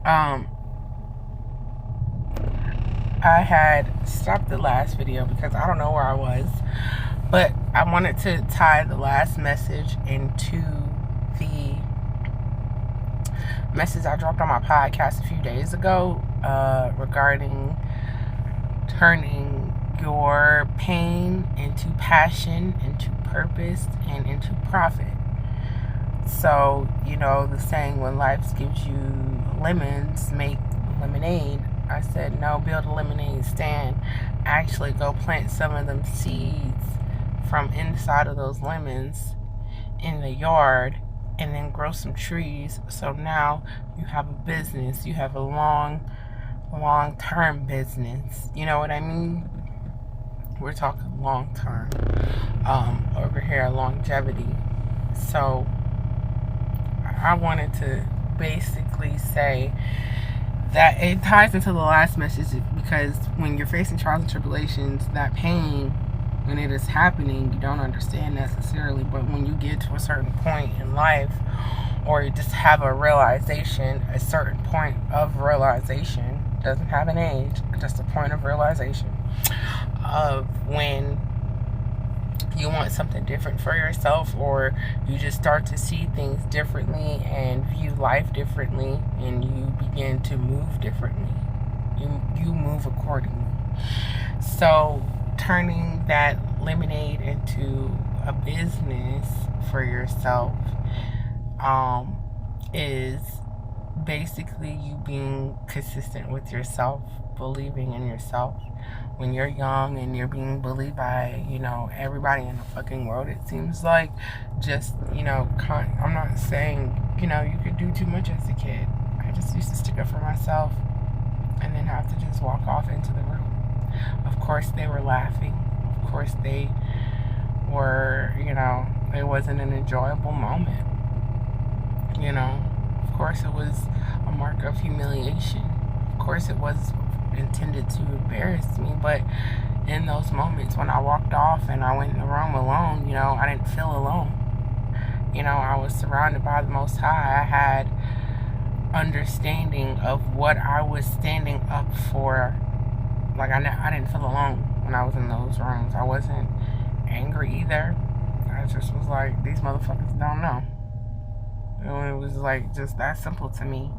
Um, I had stopped the last video because I don't know where I was, but I wanted to tie the last message into the message I dropped on my podcast a few days ago regarding turning your pain into passion, into purpose, and into profit. So, the saying, when life gives you lemons, make lemonade. I said, no, build a lemonade stand. Actually, go plant some of them seeds from inside of those lemons in the yard, and then grow some trees. So now you have a business. You have a long-term business. You know what I mean? We're talking long-term over here, longevity. So I wanted to basically say that it ties into the last message, because when you're facing trials and tribulations, that pain, when it is happening, you don't understand necessarily. But when you get to a certain point in life, or you just have a realization, a certain point of realization, doesn't have an age, just a point of realization of when you want something different for yourself, or you just start to see things differently and view life differently, and you begin to move differently. You move accordingly. So turning that lemonade into a business for yourself is basically you being consistent with yourself, believing in yourself. When you're young and you're being bullied by, everybody in the fucking world, it seems like, just, I'm not saying, you could do too much as a kid. I just used to stick up for myself and then have to just walk off into the room. Of course they were laughing. Of course they were, it wasn't an enjoyable moment. Of course it was a mark of humiliation. Of course it was intended to embarrass me, but in those moments when I walked off and I went in the room alone, I didn't feel alone. I was surrounded by the Most High. I had understanding of what I was standing up for. Like, I didn't feel alone when I was in those rooms. I wasn't angry either. I just was like, these motherfuckers don't know. It was like just that simple to me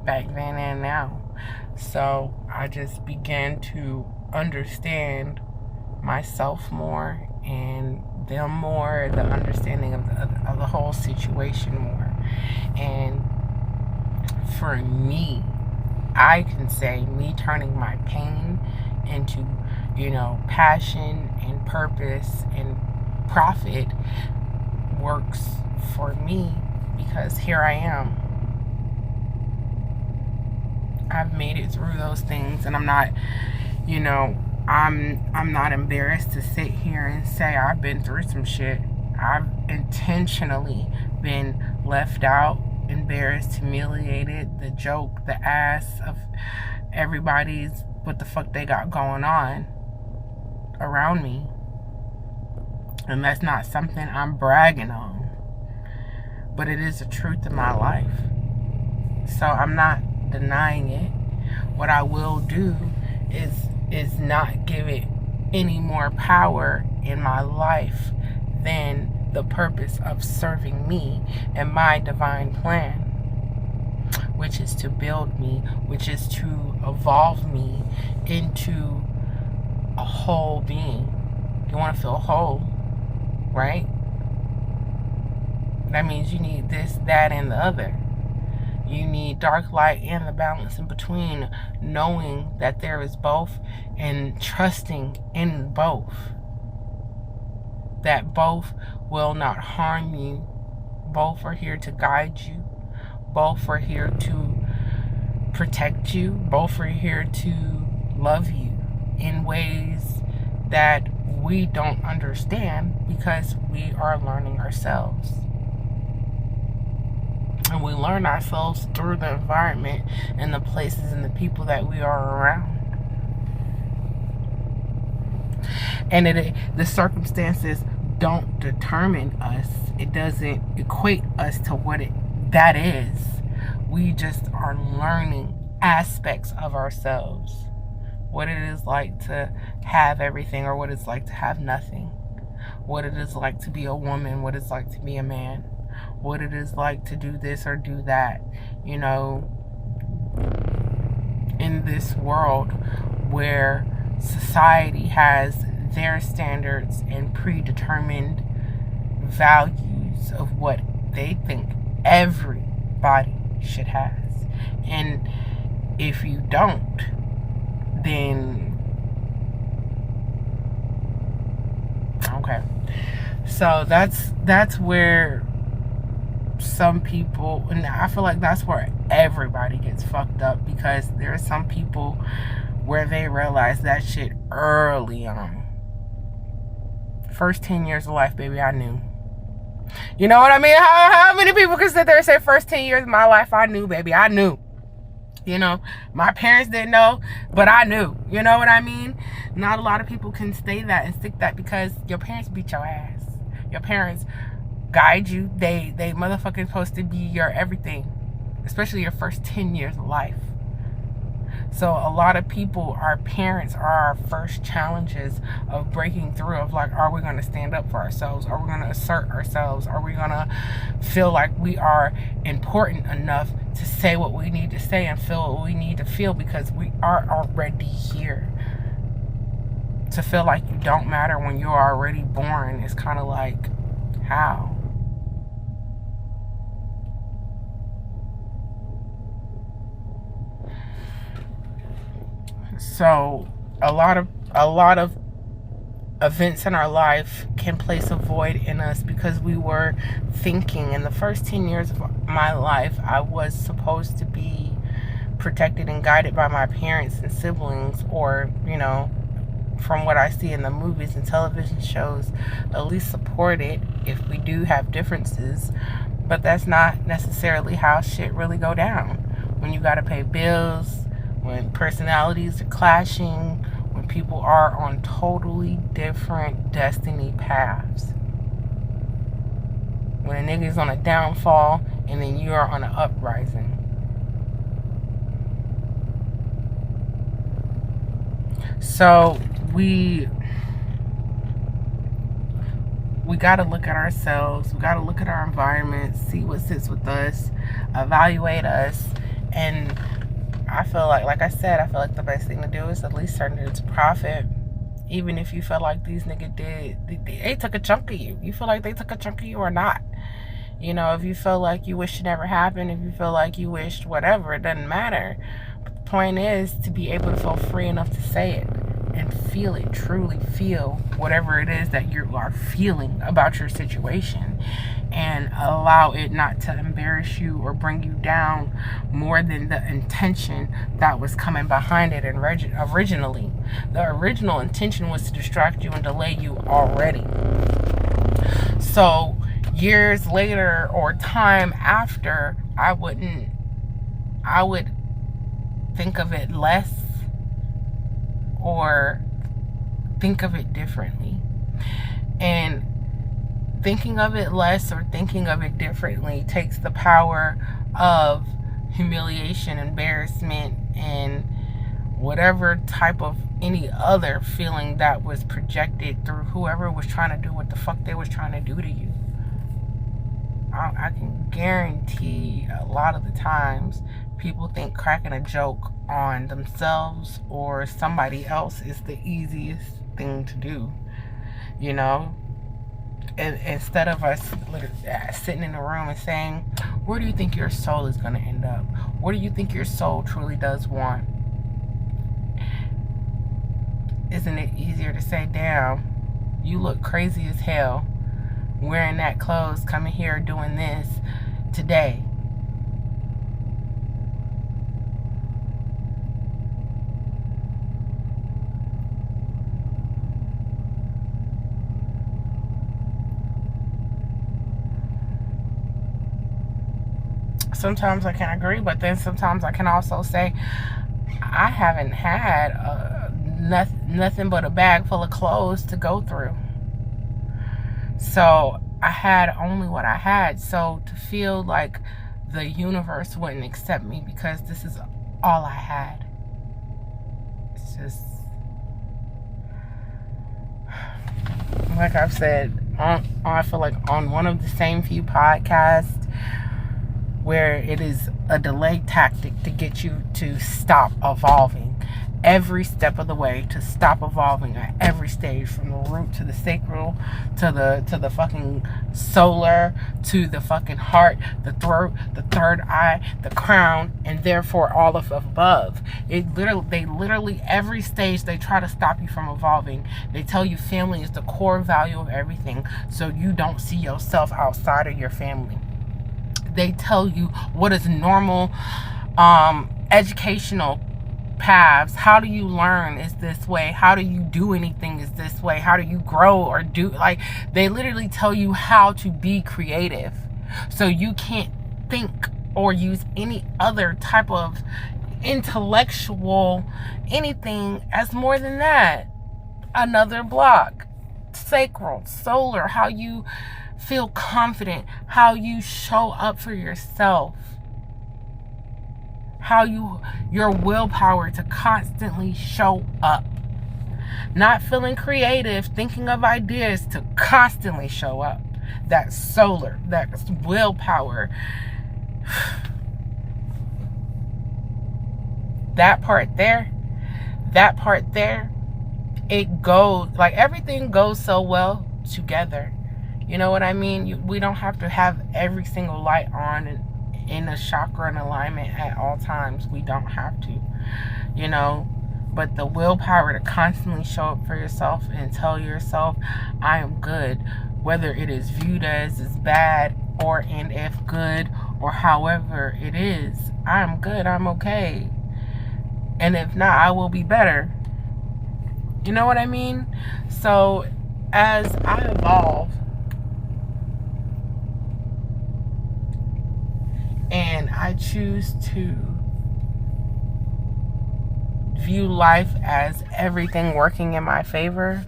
back then and now. So I just began to understand myself more and them more, the understanding of the whole situation more. And for me, I can say me turning my pain into, passion and purpose and profit works for me, because here I am. I've made it through those things, and I'm not, I'm not embarrassed to sit here and say I've been through some shit. I've intentionally been left out, embarrassed, humiliated, the joke, the ass of everybody's what the fuck they got going on around me. And that's not something I'm bragging on, but it is the truth of my life. So I'm not denying it. What I will do is not give it any more power in my life than the purpose of serving me and my divine plan, which is to build me, which is to evolve me into a whole being. You want to feel whole, right? That means you need this, that, and the other. You need dark, light, and the balance in between, knowing that there is both and trusting in both. That both will not harm you. Both are here to guide you. Both are here to protect you. Both are here to love you in ways that we don't understand, because we are learning ourselves. And we learn ourselves through the environment and the places and the people that we are around. And the circumstances don't determine us. It doesn't equate us to what that is. We just are learning aspects of ourselves. What it is like to have everything or what it's like to have nothing. What it is like to be a woman, what it's like to be a man. What it is like to do this or do that. You know, in this world where society has their standards and predetermined values of what they think everybody should have. And if you don't, then okay. So that's where some people, and I feel like that's where everybody gets fucked up, because there are some people where they realize that shit early on. First 10 years of life, baby, I knew. You know what I mean? How many people can sit there and say first 10 years of my life, I knew, baby, I knew. You know, my parents didn't know, but I knew. You know what I mean? Not a lot of people can stay that and stick that, because your parents beat your ass. Your parents guide you. They motherfucking supposed to be your everything, especially your first 10 years of life. So a lot of people, our parents are our first challenges of breaking through, of like, are we going to stand up for ourselves? Are we going to assert ourselves? Are we going to feel like we are important enough to say what we need to say and feel what we need to feel, because we are already here? To feel like you don't matter when you're already born is kind of like, how? So a lot of events in our life can place a void in us, because we were thinking in the first 10 years of my life, I was supposed to be protected and guided by my parents and siblings, or, you know, from what I see in the movies and television shows, at least supported if we do have differences. But that's not necessarily how shit really go down. When you gotta pay bills, when personalities are clashing, when people are on totally different destiny paths. When a nigga's on a downfall and then you're on an uprising. So we got to look at ourselves. We got to look at our environment, see what sits with us, evaluate us. And I feel like I said, I feel like the best thing to do is at least turn it into profit. Even if you feel like these niggas they took a chunk of you. You feel like they took a chunk of you or not. You know, if you feel like you wish it never happened, if you feel like you wished whatever, it doesn't matter. But the point is to be able to feel free enough to say it. And feel it, truly feel whatever it is that you are feeling about your situation, and allow it not to embarrass you or bring you down more than the intention that was coming behind it. And originally, the original intention was to distract you and delay you already. So years later or time after, I would think of it less or think of it differently. And thinking of it less or thinking of it differently takes the power of humiliation, embarrassment, and whatever type of any other feeling that was projected through whoever was trying to do what the fuck they was trying to do to you. I can guarantee a lot of the times people think cracking a joke on themselves or somebody else is the easiest thing to do, you know? And instead of us sitting in a room and saying, where do you think your soul is going to end up? What do you think your soul truly does want? Isn't it easier to say, damn, you look crazy as hell wearing that clothes, coming here doing this today? Sometimes I can agree, but then sometimes I can also say I haven't had nothing but a bag full of clothes to go through. So I had only what I had. So to feel like the universe wouldn't accept me because this is all I had. It's just, like I've said, I feel like on one of the same few podcasts where it is a delay tactic to get you to stop evolving every step of the way, to stop evolving at every stage, from the root to the sacral to the fucking solar to the fucking heart, the throat, the third eye, the crown, and therefore all of above. They literally every stage they try to stop you from evolving. They tell you family is the core value of everything, so you don't see yourself outside of your family. They tell you what is normal educational paths. How do you learn is this way. How do you do anything is this way. How do you grow or do, like, they literally tell you how to be creative. So you can't think or use any other type of intellectual anything as more than that. Another block. Sacral, solar, how you feel confident, how you show up for yourself, how your willpower to constantly show up, not feeling creative, thinking of ideas, to constantly show up. That solar, that willpower, that part there, it goes, like, everything goes so well together. You know what I mean? We don't have to have every single light on in a chakra and alignment at all times. We don't have to, you know. But the willpower to constantly show up for yourself and tell yourself, I am good, whether it is viewed as bad or, and if good, or however it is, I'm good, I'm okay. And if not, I will be better. You know what I mean? So as I evolve, and I choose to view life as everything working in my favor,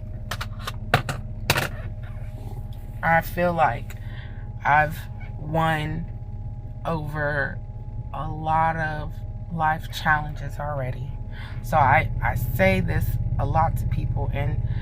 I feel like I've won over a lot of life challenges already. So I say this a lot to people, and